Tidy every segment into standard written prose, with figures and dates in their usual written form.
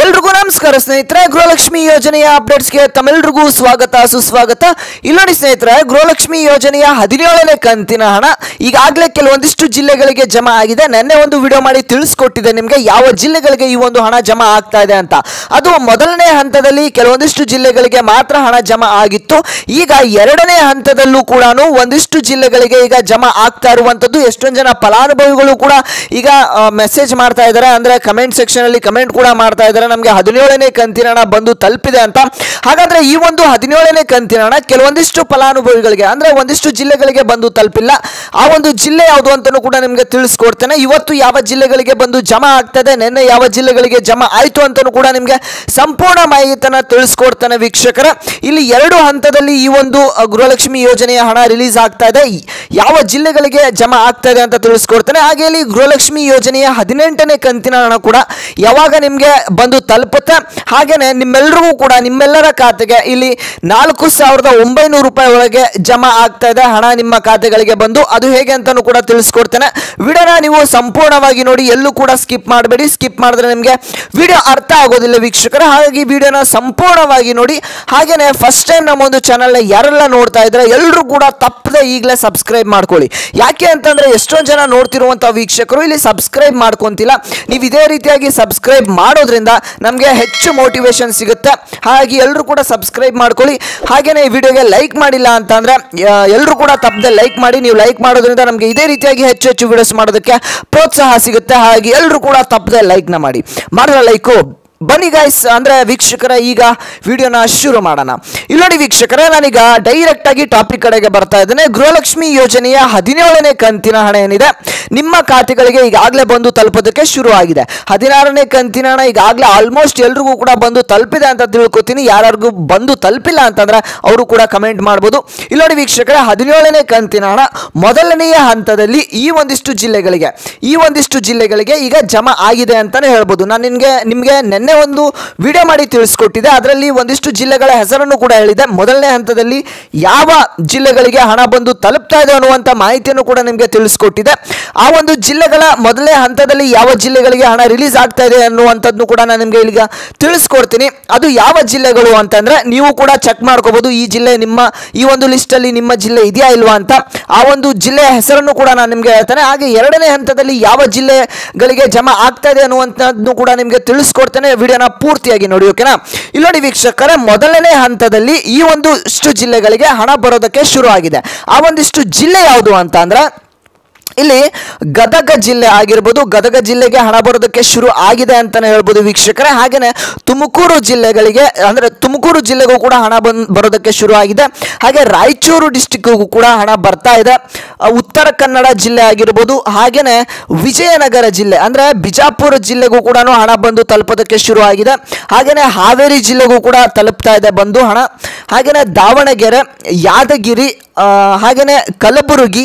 ಎಲ್ರಿಗೂ ನಮಸ್ಕಾರ ಸ್ನೇಹಿತರೆ, ಗೃಹಲಕ್ಷ್ಮಿ ಯೋಜನೆಯ ಅಪ್ಡೇಟ್ಸ್ಗೆ ತಮ್ಮೆಲ್ಲರಿಗೂ ಸ್ವಾಗತ ಸುಸ್ವಾಗತ. ಇಲ್ಲಿ ನೋಡಿ ಸ್ನೇಹಿತರೆ, ಗೃಹಲಕ್ಷ್ಮಿ ಯೋಜನೆಯ 17ನೇ ಕಂತಿನ ಹಣ ಈಗಾಗಲೇ ಕೆಲವೊಂದಿಷ್ಟು ಜಿಲ್ಲೆಗಳಿಗೆ ಜಮಾ ಆಗಿದೆ. ನೆನ್ನೆ ಒಂದು ವಿಡಿಯೋ ಮಾಡಿ ತಿಳಿಸ್ಕೊಟ್ಟಿದೆ ನಿಮಗೆ ಯಾವ ಜಿಲ್ಲೆಗಳಿಗೆ ಈ ಒಂದು ಹಣ ಜಮಾ ಆಗ್ತಾ ಇದೆ ಅಂತ. ಅದು ಮೊದಲನೇ ಹಂತದಲ್ಲಿ ಕೆಲವೊಂದಿಷ್ಟು ಜಿಲ್ಲೆಗಳಿಗೆ ಮಾತ್ರ ಹಣ ಜಮಾ ಆಗಿತ್ತು. ಈಗ ಎರಡನೇ ಹಂತದಲ್ಲೂ ಕೂಡ ಒಂದಿಷ್ಟು ಜಿಲ್ಲೆಗಳಿಗೆ ಈಗ ಜಮಾ ಆಗ್ತಾ ಇರುವಂತದ್ದು. ಎಷ್ಟೊಂದು ಜನ ಫಲಾನುಭವಿಗಳು ಕೂಡ ಈಗ ಮೆಸೇಜ್ ಮಾಡ್ತಾ ಇದ್ದಾರೆ, ಅಂದ್ರೆ ಕಮೆಂಟ್ ಸೆಕ್ಷನ್ ಅಲ್ಲಿ ಕಮೆಂಟ್ ಕೂಡ ಮಾಡ್ತಾ ಇದ್ದಾರೆ, ನಮಗೆ 17ನೇ ಕಂತಿನ ಹಣ ಬಂದು ತಲುಪಿದೆ ಅಂತ. ಹಾಗಾದ್ರೆ ಈ ಒಂದು 17ನೇ ಕಂತಿನ ಹಣ ಕೆಲವೊಂದಿಷ್ಟು ಫಲಾನುಭವಿಗಳಿಗೆ ಅಂದ್ರೆ ಒಂದಿಷ್ಟು ಜಿಲ್ಲೆಗಳಿಗೆ ಬಂದು ತಲುಪಿಲ್ಲ. ಆ ಒಂದು ಜಿಲ್ಲೆ ಯಾವುದು ಅಂತಲೂ ಕೂಡ ನಿಮಗೆ ತಿಳಿಸ್ಕೊಡ್ತೇನೆ. ಇವತ್ತು ಯಾವ ಜಿಲ್ಲೆಗಳಿಗೆ ಬಂದು ಜಮಾ ಆಗ್ತದೆ, ನಿನ್ನೆ ಯಾವ ಜಿಲ್ಲೆಗಳಿಗೆ ಜಮಾ ಆಯ್ತು ಅಂತಲೂ ಕೂಡ ನಿಮಗೆ ಸಂಪೂರ್ಣ ಮಾಹಿತಿಯನ್ನು ತಿಳಿಸ್ಕೊಡ್ತೇನೆ ವೀಕ್ಷಕರ. ಇಲ್ಲಿ ಎರಡು ಹಂತದಲ್ಲಿ ಈ ಒಂದು ಗೃಹಲಕ್ಷ್ಮಿ ಯೋಜನೆಯ ಹಣ ರಿಲೀಸ್ ಆಗ್ತಾ ಇದೆ. ಯಾವ ಜಿಲ್ಲೆಗಳಿಗೆ ಜಮಾ ಆಗ್ತಾ ಇದೆ ಅಂತ ತಿಳಿಸ್ಕೊಡ್ತೇನೆ. ಹಾಗೆ ಇಲ್ಲಿ ಗೃಹಲಕ್ಷ್ಮಿ ಯೋಜನೆಯ 18ನೇ ಕಂತಿನ ಹಣ ಕೂಡ ಯಾವಾಗ ನಿಮಗೆ ಬಂದು ತಲುಪುತ್ತೆ, ಹಾಗೇನೆ ನಿಮ್ಮೆಲ್ಲರಿಗೂ ಕೂಡ ನಿಮ್ಮೆಲ್ಲರ ಖಾತೆಗೆ ಇಲ್ಲಿ 4,900 ರೂಪಾಯಿ ಒಳಗೆ ಜಮಾ ಆಗ್ತಾ ಇದೆ ಹಣ ನಿಮ್ಮ ಖಾತೆಗಳಿಗೆ ಬಂದು. ಅದು ಹೇಗೆ ಅಂತಾನು ಕೂಡ ತಿಳಿಸ್ಕೊಡ್ತೇನೆ. ವಿಡಿಯೋನ ನೀವು ಸಂಪೂರ್ಣವಾಗಿ ನೋಡಿ, ಎಲ್ಲೂ ಕೂಡ ಸ್ಕಿಪ್ ಮಾಡಬೇಡಿ. ಸ್ಕಿಪ್ ಮಾಡಿದ್ರೆ ನಿಮಗೆ ವಿಡಿಯೋ ಅರ್ಥ ಆಗೋದಿಲ್ಲ ವೀಕ್ಷಕರ. ಹಾಗಾಗಿ ವಿಡಿಯೋನ ಸಂಪೂರ್ಣವಾಗಿ ನೋಡಿ. ಹಾಗೇನೆ ಫಸ್ಟ್ ಟೈಮ್ ನಮ್ಮ ಒಂದು ಚಾನಲ್ನ ಯಾರೆಲ್ಲ ನೋಡ್ತಾ ಇದ್ರೆ ಎಲ್ಲರೂ ಕೂಡ ತಪ್ಪದೆ ಈಗಲೇ ಸಬ್ಸ್ಕ್ರೈಬ್ ಮಾಡ್ಕೊಳ್ಳಿ. ಯಾಕೆ ಅಂತಂದ್ರೆ ಎಷ್ಟೊಂದು ಜನ ನೋಡ್ತಿರುವಂತಹ ವೀಕ್ಷಕರು ಇಲ್ಲಿ ಸಬ್ಸ್ಕ್ರೈಬ್ ಮಾಡ್ಕೊಂತಿಲ್ಲ. ನೀವು ಇದೇ ರೀತಿಯಾಗಿ ಸಬ್ಸ್ಕ್ರೈಬ್ ಮಾಡೋದ್ರಿಂದ ನಮಗೆ ಹೆಚ್ಚು ಮೋಟಿವೇಶನ್ ಸಿಗುತ್ತೆ. ಹಾಗಾಗಿ ಎಲ್ಲರೂ ಕೂಡ ಸಬ್ಸ್ಕ್ರೈಬ್ ಮಾಡ್ಕೊಳ್ಳಿ. ಹಾಗೇನೆ ಈ ವಿಡಿಯೋಗೆ ಲೈಕ್ ಮಾಡಿಲ್ಲ ಅಂತಂದ್ರೆ ಎಲ್ಲರೂ ಕೂಡ ತಪ್ಪದೆ ಲೈಕ್ ಮಾಡಿ. ನೀವು ಲೈಕ್ ಮಾಡೋದ್ರಿಂದ ನಮಗೆ ಇದೇ ರೀತಿಯಾಗಿ ಹೆಚ್ಚು ಹೆಚ್ಚು ವಿಡಿಯೋಸ್ ಮಾಡೋದಕ್ಕೆ ಪ್ರೋತ್ಸಾಹ ಸಿಗುತ್ತೆ. ಹಾಗಾಗಿ ಎಲ್ಲರೂ ಕೂಡ ತಪ್ಪದೆ ಲೈಕ್ನ ಮಾಡಿ. ಮಾಡಿದ್ರೆ ಲೈಕು ಬನ್ನಿ ಗೈಸ್, ಅಂದ್ರೆ ವೀಕ್ಷಕರ ಈಗ ವಿಡಿಯೋನ ಶುರು ಮಾಡೋಣ. ಇಲ್ಲಿ ನೋಡಿ ವೀಕ್ಷಕರೇ, ನಾನೀಗ ಡೈರೆಕ್ಟ್ ಆಗಿ ಟಾಪಿಕ್ ಕಡೆಗೆ ಬರ್ತಾ ಇದ್ದೇನೆ. ಗೃಹಲಕ್ಷ್ಮಿ ಯೋಜನೆಯ 17ನೇ ಕಂತಿನ ಹಣ ಏನಿದೆ ನಿಮ್ಮ ಖಾತೆಗಳಿಗೆ ಈಗಾಗಲೇ ಬಂದು ತಲುಪೋದಕ್ಕೆ ಶುರು ಆಗಿದೆ. 16ನೇ ಕಂತಿನ ಹಣ ಈಗಾಗಲೇ ಆಲ್ಮೋಸ್ಟ್ ಎಲ್ರಿಗೂ ಕೂಡ ಬಂದು ತಲುಪಿದೆ ಅಂತ ತಿಳ್ಕೊತೀನಿ. ಯಾರಿಗೂ ಬಂದು ತಲುಪಿಲ್ಲ ಅಂತಂದ್ರೆ ಅವರು ಕೂಡ ಕಮೆಂಟ್ ಮಾಡ್ಬೋದು. ಇಲ್ಲಿ ನೋಡಿ ವೀಕ್ಷಕರೇ, 17ನೇ ಕಂತಿನ ಹಣ ಮೊದಲನೆಯ ಹಂತದಲ್ಲಿ ಈ ಒಂದಿಷ್ಟು ಜಿಲ್ಲೆಗಳಿಗೆ ಈಗ ಜಮಾ ಆಗಿದೆ ಅಂತಾನೆ ಹೇಳ್ಬೋದು. ನಾನು ನಿಮಗೆ ನೆನ್ನೆ ಒಂದು ವಿಡಿಯೋ ಮಾಡಿ ತಿಳಿಸ್ಕೊಟ್ಟಿದೆ. ಅದರಲ್ಲಿ ಒಂದಿಷ್ಟು ಜಿಲ್ಲೆಗಳ ಹೆಸರನ್ನು ಕೂಡ ಹೇಳಿದೆ. ಮೊದಲನೇ ಹಂತದಲ್ಲಿ ಯಾವ ಜಿಲ್ಲೆಗಳಿಗೆ ಹಣ ಬಂದು ತಲುಪ್ತಾ ಇದೆ ಅನ್ನುವಂಥ ಮಾಹಿತಿಯನ್ನು ಕೂಡ ನಿಮಗೆ ತಿಳಿಸ್ಕೊಟ್ಟಿದೆ. ಆ ಒಂದು ಜಿಲ್ಲೆಗಳ ಮೊದಲನೇ ಹಂತದಲ್ಲಿ ಯಾವ ಜಿಲ್ಲೆಗಳಿಗೆ ಹಣ ರಿಲೀಸ್ ಆಗ್ತಾ ಇದೆ ಅನ್ನುವಂಥದ್ದು ಕೂಡ ನಾನು ನಿಮಗೆ ಈಗ ತಿಳಿಸ್ಕೊಡ್ತೀನಿ. ಅದು ಯಾವ ಜಿಲ್ಲೆಗಳು ಅಂತಂದ್ರೆ ನೀವು ಕೂಡ ಚೆಕ್ ಮಾಡ್ಕೋಬಹುದು. ಈ ಜಿಲ್ಲೆ ಈ ಒಂದು ಲಿಸ್ಟ್ ಅಲ್ಲಿ ನಿಮ್ಮ ಜಿಲ್ಲೆ ಇದೆಯಾ ಇಲ್ವಾ ಅಂತ. ಆ ಒಂದು ಜಿಲ್ಲೆಯ ಹೆಸರನ್ನು ಕೂಡ ನಾನು ನಿಮಗೆ ಹೇಳ್ತೇನೆ. ಹಾಗೆ ಎರಡನೇ ಹಂತದಲ್ಲಿ ಯಾವ ಜಿಲ್ಲೆಗಳಿಗೆ ಜಮಾ ಆಗ್ತಾ ಇದೆ ಅನ್ನುವಂಥದ್ದು ಕೂಡ ನಿಮಗೆ ತಿಳಿಸ್ಕೊಡ್ತೇನೆ. ವಿಡಿಯೋನ ಪೂರ್ತಿಯಾಗಿ ನೋಡಿ, ಓಕೆನಾ. ಇಲ್ಲಿ ನೋಡಿ ವೀಕ್ಷಕರೇ, ಮೊದಲನೇ ಹಂತದಲ್ಲಿ ಈ ಒಂದಿಷ್ಟು ಜಿಲ್ಲೆಗಳಿಗೆ ಹಣ ಬರೋದಕ್ಕೆ ಶುರು ಆಗಿದೆ. ಆ ಒಂದಿಷ್ಟು ಜಿಲ್ಲೆ ಯಾವುದು ಅಂತ ಅಂದ್ರೆ ಇಲ್ಲಿ ಗದಗ ಜಿಲ್ಲೆ ಆಗಿರ್ಬೋದು. ಗದಗ ಜಿಲ್ಲೆಗೆ ಹಣ ಬರೋದಕ್ಕೆ ಶುರು ಆಗಿದೆ ಅಂತಾನೆ ಹೇಳ್ಬೋದು ವೀಕ್ಷಕರೇ. ಹಾಗೇನೆ ತುಮಕೂರು ಜಿಲ್ಲೆಗೂ ಕೂಡ ಹಣ ಬರೋದಕ್ಕೆ ಶುರು ಆಗಿದೆ. ಹಾಗೆ ರಾಯಚೂರು ಡಿಸ್ಟಿಕ್ಗೂ ಕೂಡ ಹಣ ಬರ್ತಾ ಇದೆ. ಉತ್ತರ ಕನ್ನಡ ಜಿಲ್ಲೆ ಆಗಿರ್ಬೋದು. ಹಾಗೇನೆ ವಿಜಯನಗರ ಜಿಲ್ಲೆ ಅಂದ್ರೆ ಬಿಜಾಪುರ ಜಿಲ್ಲೆಗೂ ಕೂಡ ಹಣ ಬಂದು ತಲುಪೋದಕ್ಕೆ ಶುರು ಆಗಿದೆ. ಹಾಗೇನೆ ಹಾವೇರಿ ಜಿಲ್ಲೆಗೂ ಕೂಡ ತಲುಪ್ತಾ ಇದೆ ಬಂದು ಹಣ. ಹಾಗೇನೆ ದಾವಣಗೆರೆ, ಯಾದಗಿರಿ, ಹಾಗೇನೆ ಕಲಬುರಗಿ,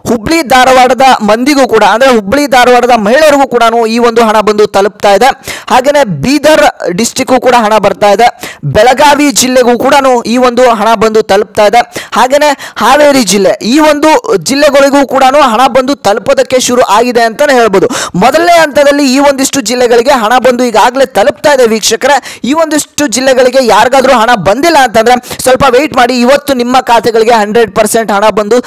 ಹುಬ್ಳಿ ಧಾರವಾಡದ ಮಂದಿಗೂ ಕೂಡ ಅಂದ್ರೆ ಹುಬ್ಳಿ ಧಾರವಾಡದ ಮಹಿಳೆಯರಿಗೂ ಕೂಡ ಈ ಒಂದು ಹಣ ಬಂದು ತಲುಪ್ತಾ ಇದೆ. ಹಾಗೇನೆ ಬೀದರ್ ಡಿಸ್ಟಿಕ್ಗೂ ಕೂಡ ಹಣ ಬರ್ತಾ ಇದೆ. ಬೆಳಗಾವಿ ಜಿಲ್ಲೆಗೂ ಕೂಡ ಈ ಒಂದು ಹಣ ಬಂದು ತಲುಪ್ತಾ ಇದೆ. ಹಾಗೇನೆ ಹಾವೇರಿ ಜಿಲ್ಲೆ, ಈ ಒಂದು ಜಿಲ್ಲೆಗಳಿಗೂ ಕೂಡ ಹಣ ಬಂದು ತಲುಪೋದಕ್ಕೆ ಶುರು ಆಗಿದೆ ಅಂತಾನೆ ಹೇಳ್ಬೋದು. ಮೊದಲನೇ ಹಂತದಲ್ಲಿ ಈ ಒಂದಿಷ್ಟು ಜಿಲ್ಲೆಗಳಿಗೆ ಹಣ ಬಂದು ಈಗಾಗಲೇ ತಲುಪ್ತಾ ಇದೆ ವೀಕ್ಷಕರೇ. ಈ ಒಂದಿಷ್ಟು ಜಿಲ್ಲೆಗಳಿಗೆ ಯಾರಿಗಾದ್ರೂ ಹಣ ಬಂದಿಲ್ಲ ಅಂತಂದ್ರೆ ಸ್ವಲ್ಪ ವೆಯ್ಟ್ ಮಾಡಿ. ಇವತ್ತು ನಿಮ್ಮ ಖಾತೆಗಳಿಗೆ 100% ಹಣ ಬಂದು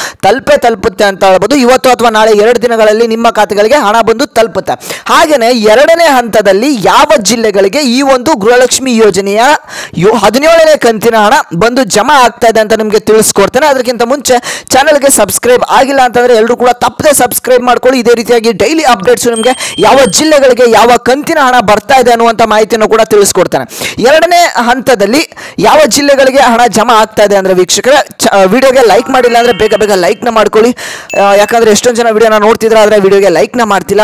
ತಲುಪುತ್ತೆ ಅಂತ ಹೇಳ್ಬೋದು. ಇವತ್ತು ಅಥವಾ ನಾಳೆ 2 ದಿನಗಳಲ್ಲಿ ನಿಮ್ಮ ಖಾತೆಗಳಿಗೆ ಹಣ ಬಂದು ತಲುಪುತ್ತೆ. ಹಾಗೇನೆ ಎರಡನೇ ಹಂತದಲ್ಲಿ ಯಾವ ಜಿಲ್ಲೆಗಳಿಗೆ ಈ ಒಂದು ಗೃಹಲಕ್ಷ್ಮಿ ಯೋಜನೆಯ 17ನೇ ಕಂತಿನ ಹಣ ಬಂದು ಜಮಾ ಆಗ್ತಾ ಇದೆ ಅಂತ ನಿಮಗೆ ತಿಳಿಸ್ಕೊಡ್ತೇನೆ. ಅದಕ್ಕಿಂತ ಮುಂಚೆ ಚಾನಲ್ಗೆ ಸಬ್ಸ್ಕ್ರೈಬ್ ಆಗಿಲ್ಲ ಅಂತಂದ್ರೆ ಎಲ್ಲರೂ ಕೂಡ ತಪ್ಪದೆ ಸಬ್ಸ್ಕ್ರೈಬ್ ಮಾಡ್ಕೊಳ್ಳಿ. ಇದೇ ರೀತಿಯಾಗಿ ಡೈಲಿ ಅಪ್ಡೇಟ್ಸ್ ನಿಮಗೆ ಯಾವ ಜಿಲ್ಲೆಗಳಿಗೆ ಯಾವ ಕಂತಿನ ಹಣ ಬರ್ತಾ ಇದೆ ಅನ್ನುವಂಥ ಮಾಹಿತಿಯನ್ನು ಕೂಡ ತಿಳಿಸ್ಕೊಡ್ತೇನೆ. ಎರಡನೇ ಹಂತದಲ್ಲಿ ಯಾವ ಜಿಲ್ಲೆಗಳಿಗೆ ಹಣ ಜಮಾ ಆಗ್ತಾ ಇದೆ ಅಂದ್ರೆ ವೀಕ್ಷಕರೇ, ವಿಡಿಯೋಗೆ ಲೈಕ್ ಮಾಡಿಲ್ಲ ಅಂದ್ರೆ ಬೇಗ ಲೈಕ್ನ ಮಾಡ್ಕೊಳ್ಳಿ. ಯಾಕಂದ್ರೆ ಎಷ್ಟೊಂದು ಜನ ವಿಡಿಯೋನ ನೋಡ್ತಿದ್ರೆ ಆದರೆ ವಿಡಿಯೋಗೆ ಲೈಕ್ನ ಮಾಡ್ತಿಲ್ಲ.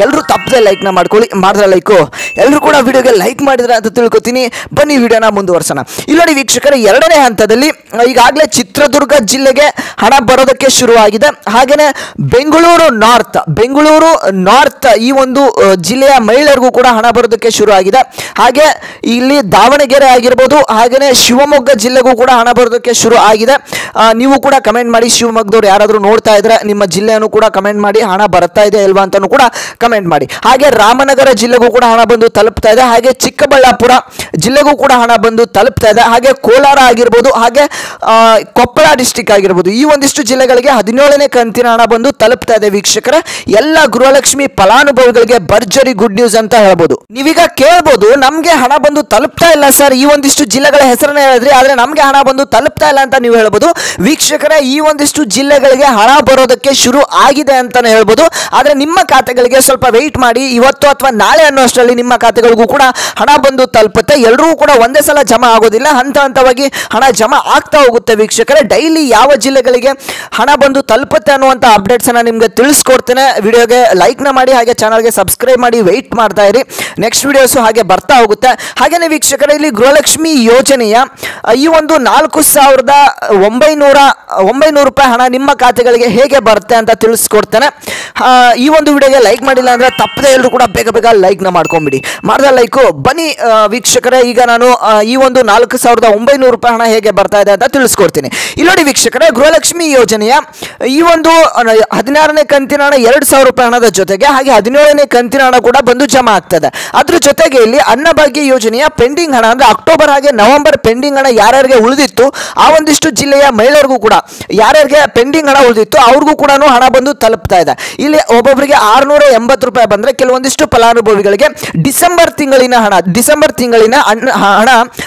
ಎಲ್ಲರೂ ತಪ್ಪದೆ ಲೈಕ್ನ ಮಾಡ್ಕೊಳ್ಳಿ. ಮಾಡಿದ್ರೆ ಲೈಕು ಎಲ್ಲರೂ ಕೂಡ ವಿಡಿಯೋಗೆ ಲೈಕ್ ಮಾಡಿದ್ರೆ ಅಂತ ತಿಳ್ಕೊತೀನಿ. ಬನ್ನಿ ವಿಡಿಯೋನ ಮುಂದುವರ್ಸೋಣ. ಇಲ್ಲಿ ನೋಡಿ ವೀಕ್ಷಕರೇ, ಎರಡನೇ ಹಂತದಲ್ಲಿ ಈಗಾಗಲೇ ಚಿತ್ರದುರ್ಗ ಜಿಲ್ಲೆಗೆ ಹಣ ಬರೋದಕ್ಕೆ ಶುರುವಾಗಿದೆ. ಹಾಗೇನೆ ಬೆಂಗಳೂರು ನಾರ್ತ್ ಈ ಒಂದು ಜಿಲ್ಲೆಯ ಮಹಿಳೆಯರಿಗೂ ಕೂಡ ಹಣ ಬರೋದಕ್ಕೆ ಶುರು ಆಗಿದೆ. ಹಾಗೆ ಇಲ್ಲಿ ದಾವಣಗೆರೆ ಆಗಿರ್ಬೋದು, ಹಾಗೇನೆ ಶಿವಮೊಗ್ಗ ಜಿಲ್ಲೆಗೂ ಕೂಡ ಹಣ ಬರೋದಕ್ಕೆ ಶುರು ಆಗಿದೆ. ನೀವು ಕೂಡ ಕಮೆಂಟ್ ಮಾಡಿ ಶಿವಮೊಗ್ಗದವ್ರು ಯಾರಾದರೂ ನೋಡ್ತಾ ಇದ್ರೆ ನಿಮ್ಮ ಜಿಲ್ಲೆಯನ್ನು ಕೂಡ ಕಮೆಂಟ್ ಮಾಡಿ, ಹಣ ಬರ್ತಾ ಇದೆ ಇಲ್ವಾ ಅಂತಾನು ಕೂಡ ಕಮೆಂಟ್ ಮಾಡಿ. ಹಾಗೆ ರಾಮನಗರ ಜಿಲ್ಲೆಗೂ ಕೂಡ ಹಣ ಬಂದು ತಲುಪ್ತಾ ಇದೆ. ಹಾಗೆ ಚಿಕ್ಕಬಳ್ಳಾಪುರ ಜಿಲ್ಲೆಗೂ ಕೂಡ ಹಣ ಬಂದು ತಲುಪ್ತಾ ಇದೆ. ಹಾಗೆ ಕೋಲಾರ ಆಗಿರ್ಬೋದು, ಹಾಗೆ ಕೊಪ್ಪಳ ಡಿಸ್ಟಿಕ್ ಆಗಿರ್ಬೋದು, ಈ ಒಂದಿಷ್ಟು ಜಿಲ್ಲೆಗಳಿಗೆ 17ನೇ ಕಂತಿನ ಹಣ ಬಂದು ತಲುಪ್ತಾ ಇದೆ ವೀಕ್ಷಕರೇ. ಎಲ್ಲ ಗೃಹಲಕ್ಷ್ಮಿ ಫಲಾನುಭವಿಗಳಿಗೆ ಭರ್ಜರಿ ಗುಡ್ ನ್ಯೂಸ್ ಅಂತ ಹೇಳ್ಬೋದು. ನೀವೀಗ ಕೇಳ್ಬೋದು, ನಮ್ಗೆ ಹಣ ಬಂದು ತಲುಪ್ತಾ ಇಲ್ಲ ಸರ್, ಈ ಒಂದಿಷ್ಟು ಜಿಲ್ಲೆಗಳ ಹೆಸರನ್ನ ಹೇಳಿದ್ರಿ, ಆದ್ರೆ ನಮ್ಗೆ ಹಣ ಬಂದು ತಲುಪ್ತಾ ಇಲ್ಲ ಅಂತ ನೀವು ಹೇಳ್ಬೋದು. ವೀಕ್ಷಕರೇ, ಈ ಒಂದಿಷ್ಟು ಜಿಲ್ಲೆಗಳಿಗೆ ಹಣ ಬರೋದಕ್ಕೆ ಶುರು ಆಗಿದೆ ಅಂತಾನೆ ಹೇಳ್ಬೋದು. ಆದ್ರೆ ನಿಮ್ಮ ಖಾತೆಗಳಿಗೆ ಸ್ವಲ್ಪ ವೆಯ್ಟ್ ಮಾಡಿ, ಇವತ್ತು ಅಥವಾ ನಾಳೆ ಅನ್ನೋಷ್ಟರಲ್ಲಿ ನಿಮ್ಮ ಖಾತೆಗಳಿಗೂ ಕೂಡ ಹಣ ಬಂದು ತಲುಪುತ್ತೆ. ಎಲ್ಲರೂ ಕೂಡ ಒಂದೇ ಸಲ ಜಮಾ ಆಗೋದಿಲ್ಲ, ಹಂತ ಹಂತವಾಗಿ ಹಣ ಜಮಾ ಆಗ್ತಾ ಹೋಗುತ್ತೆ ವೀಕ್ಷಕರೇ. ಡೈಲಿ ಯಾವ ಜಿಲ್ಲೆಗಳಿಗೆ ಹಣ ಬಂದು ತಲುಪುತ್ತೆ ಅನ್ನುವಂಥ ಅಪ್ಡೇಟ್ಸ್ ಅನ್ನ ನಿಮಗೆ ತಿಳಿಸ್ಕೊಡ್ತೇನೆ. ವಿಡಿಯೋಗೆ ಲೈಕ್ ನ ಮಾಡಿ, ಹಾಗೆ ಚಾನಲ್ಗೆ ಸಬ್ಸ್ಕ್ರೈಬ್ ಮಾಡಿ ವೆಯ್ಟ್ ಮಾಡ್ತಾ ಇರಿ. ನೆಕ್ಸ್ಟ್ ವಿಡಿಯೋಸ್ ಹಾಗೆ ಬರ್ತಾ ಹೋಗುತ್ತೆ. ಹಾಗೇನೆ ವೀಕ್ಷಕರೇ, ಇಲ್ಲಿ ಗೃಹಲಕ್ಷ್ಮಿ ಯೋಜನೆಯ ಈ ಒಂದು 4,900 ರೂಪಾಯಿ ಹಣ ನಿಮ್ಮ ಖಾತೆಗಳಿಗೆ ಹೇಗೆ ಬರುತ್ತೆ ಅಂತ ತಿಳಿಸ್ಕೊಡ್ತೇನೆ. ಈ ಒಂದು ವಿಡಿಯೋಗೆ ಲೈಕ್ ಮಾಡಿಲ್ಲ ಅಂದ್ರೆ ತಪ್ಪದೆ ಎಲ್ಲರೂ ಕೂಡ ಬೇಗ ಬೇಗ ಲೈಕ್ ನ ಮಾಡ್ಕೊಂಡ್ಬಿಡಿ. ಮಾಡಿದ ಲೈಕು ಬನ್ನಿ ವೀಕ್ಷಕರೇ. ಈಗ ನಾನು ಈ ಒಂದು 4,900 ರೂಪಾಯಿ ಹಣ ಹೇಗೆ ಬರ್ತಾ ಇದೆ ಅಂತ ತಿಳಿಸ್ಕೊಡ್ತೀನಿ. ಇಲ್ಲಿ ನೋಡಿ ವೀಕ್ಷಕರೇ, ಗೃಹಲಕ್ಷ್ಮಿ ಯೋಜನೆಯ ಈ ಒಂದು 16ನೇ ಕಂತಿನ ಹಣ 2,000 ರೂಪಾಯಿ ಹಣದ ಜೊತೆಗೆ ಹಾಗೆ 17ನೇ ಕಂತಿನ ಹಣ ಕೂಡ ಬಂದು ಜಮಾ ಆಗ್ತದೆ. ಅದ್ರ ಜೊತೆಗೆ ಇಲ್ಲಿ ಅನ್ನಭಾಗ್ಯ ಯೋಜನೆಯ ಪೆಂಡಿಂಗ್ ಹಣ ಅಂದ್ರೆ ಅಕ್ಟೋಬರ್ ಹಾಗೆ ನವೆಂಬರ್ ಪೆಂಡಿಂಗ್ ಹಣ ಯಾರ್ಯಾರಿಗೆ ಉಳಿದಿತ್ತು, ಆ ಒಂದಿಷ್ಟು ಜಿಲ್ಲೆಯ ಮಹಿಳೆಯರಿಗೂ ಕೂಡ ಯಾರ್ಯಾರಿಗೆ ಪೆಂಡಿಂಗ್ ಹಣ ಉಳಿದಿತ್ತು ಅವ್ರಿಗೂ ಕೂಡ ಹಣ ಬಂದು ತಲುಪ್ತಾ ಇದೆ. ಇಲ್ಲಿ ಒಬ್ಬೊಬ್ಬರಿಗೆ 680 ರೂಪಾಯಿ ಬಂದ್ರೆ, ಕೆಲವೊಂದಿಷ್ಟು ಫಲಾನುಭವಿಗಳಿಗೆ ಡಿಸೆಂಬರ್ ತಿಂಗಳಿನ ಹಣ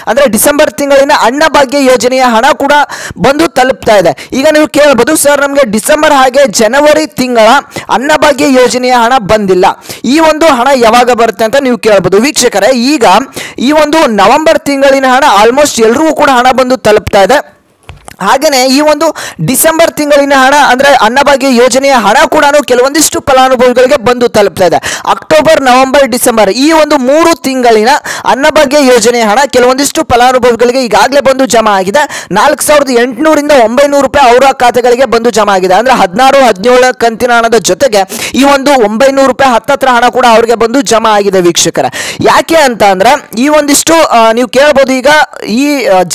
ಅಂದ್ರೆ ಡಿಸೆಂಬರ್ ತಿಂಗಳಿನ ಅನ್ನಭಾಗ್ಯ ಯೋಜನೆಯ ಹಣ ಕೂಡ ಬಂದು ತಲುಪ್ತಾ ಇದೆ. ಈಗ ನೀವು ಕೇಳಬಹುದು, ಸರ್ ನಮಗೆ ಡಿಸೆಂಬರ್ ಹಾಗೆ ಜನವರಿ ತಿಂಗಳ ಅನ್ನಭಾಗ್ಯ ಯೋಜನೆಯ ಹಣ ಬಂದಿಲ್ಲ, ಈ ಒಂದು ಹಣ ಯಾವಾಗ ಬರುತ್ತೆ ಅಂತ ನೀವು ಕೇಳಬಹುದು. ವೀಕ್ಷಕರೇ, ಈಗ ಈ ಒಂದು ನವೆಂಬರ್ ತಿಂಗಳಿನ ಹಣ ಆಲ್ಮೋಸ್ಟ್ ಎಲ್ರಿಗೂ ಕೂಡ ಹಣ ಬಂದು ತಲುಪ್ತಾ ಇದೆ. ಹಾಗೆಯೇ ಈ ಒಂದು ಡಿಸೆಂಬರ್ ತಿಂಗಳಿನ ಹಣ ಅಂದ್ರೆ ಅನ್ನಭಾಗ್ಯ ಯೋಜನೆಯ ಹಣ ಕೂಡ ಕೆಲವೊಂದಿಷ್ಟು ಫಲಾನುಭವಿಗಳಿಗೆ ಬಂದು ತಲುಪ್ತಾ ಇದೆ. ಅಕ್ಟೋಬರ್, ನವೆಂಬರ್, ಡಿಸೆಂಬರ್ ಈ ಒಂದು 3 ತಿಂಗಳಿನ ಅನ್ನಭಾಗ್ಯ ಯೋಜನೆಯ ಹಣ ಕೆಲವೊಂದಿಷ್ಟು ಫಲಾನುಭವಿಗಳಿಗೆ ಈಗಾಗಲೇ ಬಂದು ಜಮಾ ಆಗಿದೆ. 4,800 ರಿಂದ 900 ರೂಪಾಯಿ ಅವರ ಖಾತೆಗಳಿಗೆ ಬಂದು ಜಮಾ ಆಗಿದೆ. ಅಂದ್ರೆ 16, 17 ಕಂತಿನ ಹಣದ ಜೊತೆಗೆ ಈ ಒಂದು 900 ರೂಪಾಯಿ ಹತ್ತತ್ರ ಹಣ ಕೂಡ ಅವರಿಗೆ ಬಂದು ಜಮಾ ಆಗಿದೆ ವೀಕ್ಷಕರ. ಯಾಕೆ ಅಂತ ಅಂದ್ರೆ ಈ ಒಂದಿಷ್ಟು ನೀವು ಕೇಳಬಹುದು, ಈಗ ಈ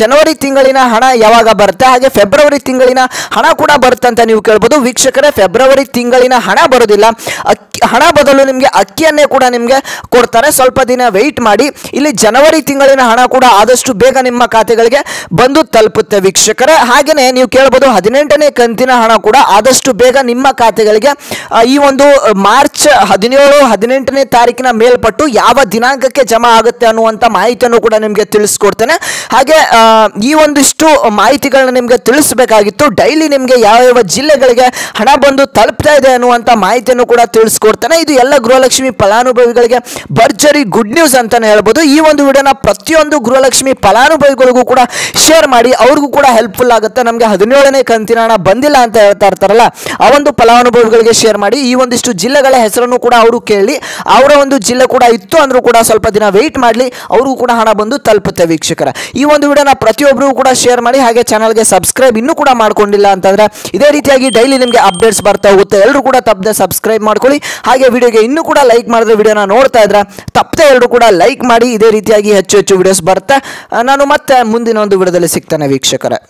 ಜನವರಿ ತಿಂಗಳಿನ ಹಣ ಯಾವಾಗ ಬರುತ್ತೆ, ಹಾಗೆ ಫೆಬ್ರವರಿ ತಿಂಗಳಿನ ಹಣ ಕೂಡ ಬರುತ್ತೆ ಅಂತ ನೀವು ಕೇಳಬಹುದು. ವೀಕ್ಷಕರೇ, ಫೆಬ್ರವರಿ ತಿಂಗಳಿನ ಹಣ ಬರೋದಿಲ್ಲ, ಹಣ ಬದಲು ನಿಮಗೆ ಅಕ್ಕಿಯನ್ನೇ ಕೂಡ ನಿಮಗೆ ಕೊಡ್ತಾರೆ. ಸ್ವಲ್ಪ ದಿನ ವೆಯ್ಟ್ ಮಾಡಿ. ಇಲ್ಲಿ ಜನವರಿ ತಿಂಗಳಿನ ಹಣ ಕೂಡ ಆದಷ್ಟು ಬೇಗ ನಿಮ್ಮ ಖಾತೆಗಳಿಗೆ ಬಂದು ತಲುಪುತ್ತೆ ವೀಕ್ಷಕರೇ. ಹಾಗೆಯೇ ನೀವು ಕೇಳಬಹುದು, 18ನೇ ಕಂತಿನ ಹಣ ಕೂಡ ಆದಷ್ಟು ಬೇಗ ನಿಮ್ಮ ಖಾತೆಗಳಿಗೆ ಈ ಒಂದು ಮಾರ್ಚ್ 17, 18ನೇ ತಾರೀಕಿನ ಮೇಲ್ಪಟ್ಟು ಯಾವ ದಿನಾಂಕಕ್ಕೆ ಜಮಾ ಆಗುತ್ತೆ ಅನ್ನುವಂಥ ಮಾಹಿತಿಯನ್ನು ಕೂಡ ನಿಮಗೆ ತಿಳಿಸ್ಕೊಡ್ತೇನೆ. ಹಾಗೆ ಈ ಒಂದಿಷ್ಟು ಮಾಹಿತಿಗಳನ್ನ ನಿಮಗೆ ತಿಳಿಸಬೇಕಾಗಿತ್ತು. ಡೈಲಿ ನಿಮಗೆ ಯಾವ ಜಿಲ್ಲೆಗಳಿಗೆ ಹಣ ಬಂದು ತಲುಪ್ತಾ ಇದೆ ಅನ್ನುವಂಥ ಮಾಹಿತಿಯನ್ನು ಕೂಡ ತಿಳಿಸ್ಕೊಡ್ತಾನೆ. ಇದು ಎಲ್ಲ ಗೃಹಲಕ್ಷ್ಮಿ ಫಲಾನುಭವಿಗಳಿಗೆ ಭರ್ಜರಿ ಗುಡ್ ನ್ಯೂಸ್ ಅಂತಾನೆ ಹೇಳ್ಬೋದು. ಈ ಒಂದು ವಿಡಿಯೋನ ಪ್ರತಿಯೊಂದು ಗೃಹಲಕ್ಷ್ಮಿ ಫಲಾನುಭವಿಗಳಿಗೂ ಕೂಡ ಶೇರ್ ಮಾಡಿ, ಅವ್ರಿಗೂ ಕೂಡ ಹೆಲ್ಪ್ಫುಲ್ ಆಗುತ್ತೆ. ನಮಗೆ 17ನೇ ಕಂತಿನ ಹಣ ಬಂದಿಲ್ಲ ಅಂತ ಹೇಳ್ತಾ ಇರ್ತಾರಲ್ಲ, ಆ ಒಂದು ಫಲಾನುಭವಿಗಳಿಗೆ ಶೇರ್ ಮಾಡಿ. ಈ ಒಂದಿಷ್ಟು ಜಿಲ್ಲೆಗಳ ಹೆಸರನ್ನು ಕೂಡ ಅವರು ಕೇಳಿ, ಅವರ ಒಂದು ಜಿಲ್ಲೆ ಕೂಡ ಇತ್ತು ಅಂದ್ರೂ ಕೂಡ ಸ್ವಲ್ಪ ದಿನ ವೆಯ್ಟ್ ಮಾಡಲಿ, ಅವ್ರಿಗೂ ಕೂಡ ಹಣ ಬಂದು ತಲುಪುತ್ತೆ ವೀಕ್ಷಕರ. ಈ ಒಂದು ವಿಡಿಯೋನ ಪ್ರತಿಯೊಬ್ಬರಿಗೂ ಕೂಡ ಶೇರ್ ಮಾಡಿ, ಹಾಗೆ ಚಾನಲ್ಗೆ ಸಬ್ಸ್ಕ್ರೈಬ್ ಇನ್ನೂ ಕೂಡ ಮಾಡ್ಕೊಂಡಿಲ್ಲ ಅಂತಂದ್ರೆ ಇದೇ ರೀತಿಯಾಗಿ ಡೈಲಿ ನಿಮಗೆ ಅಪ್ಡೇಟ್ಸ್ ಬರ್ತಾ ಹೋಗುತ್ತೆ. ಎಲ್ಲರೂ ಕೂಡ ತಪ್ಪದೆ ಸಬ್ಸ್ಕ್ರೈಬ್ ಮಾಡ್ಕೊಳ್ಳಿ. ಹಾಗೆ ವಿಡಿಯೋಗೆ ಇನ್ನೂ ಕೂಡ ಲೈಕ್ ಮಾಡಿದ್ರೆ, ವಿಡಿಯೋನ ನೋಡ್ತಾ ಇದ್ರೆ ತಪ್ಪದೆ ಎಲ್ಲರೂ ಕೂಡ ಲೈಕ್ ಮಾಡಿ. ಇದೇ ರೀತಿಯಾಗಿ ಹೆಚ್ಚು ಹೆಚ್ಚು ವಿಡಿಯೋಸ್ ಬರುತ್ತೆ. ನಾನು ಮತ್ತೆ ಮುಂದಿನ ಒಂದು ವಿಡಿಯೋದಲ್ಲಿ ಸಿಗ್ತೇನೆ ವೀಕ್ಷಕರೇ.